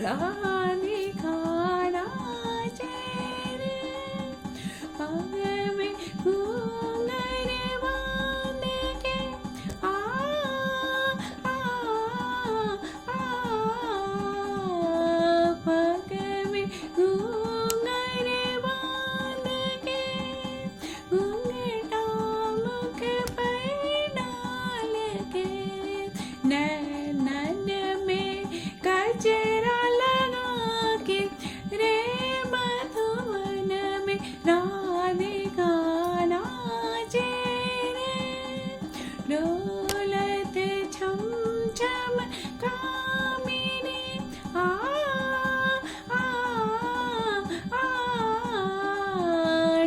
रानी खाना चेरे पग में घूंघट बांध के आ आ आ पग में घूंघट बांध के घूंघटा मुख पर डाल के नैनन में कजरा डोलत छम छम कामिनी आ आ आ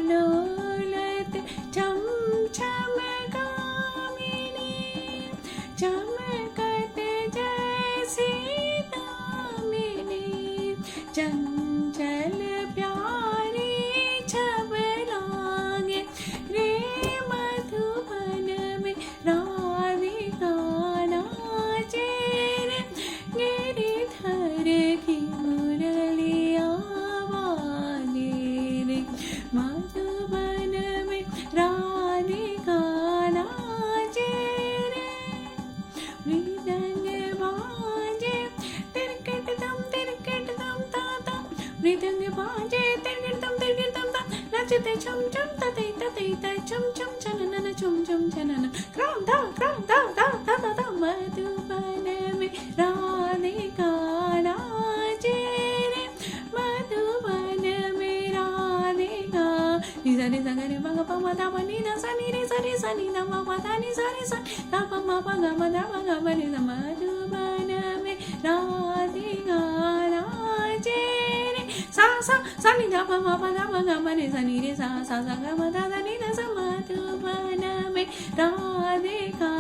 डोलत छम छम कामिनी चमकत जैसी दामिनी चंचल प्यारी छब लागे रे मधुबन में राधिका नाचे रे गिरिधर की मुरलिया वाले रे मधुबन में राधिका नाचे रे मृदंग बाजे तिरकट दम ताता मृदंग बाजे तिरकट दम ता नचते छम छम तते तते तै छम छम चनन छम छम चनन क्राम धा धा मधुबन में राधिका नाचे रे मधुबन में राधिका निजा निजा गरे मग प म धा म नि धा सा नि रे सा रे सा नि धा म प धा नि सा रे सा धा प म प ग म धा म ग म रे सा मधुबन में राधिका नाचे रे सा सा सा नि धा प म प धा म ग म रे सा नि रे सा सा सा ग म धा धा नि धा सा मधुबन में राधिका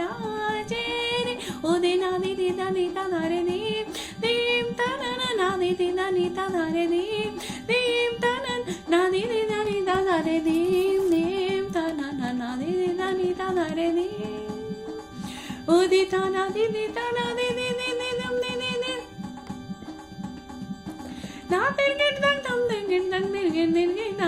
नाचे रे ओ दे ना दे दे दा नी ता धा रे दी दीम ता ना ना ना दे दे दा नी ता धा रे दी दीम ता ना ना दे दे दा नी ता धा रे दीम दीम ता ना ना ना दे दे दा नी ता धा रे दी ओ दे ता ना दे दे ता ना दे दे दे दे दम दे दे दे ना तेरे के दंग दम दे के दंग दे के दे के ना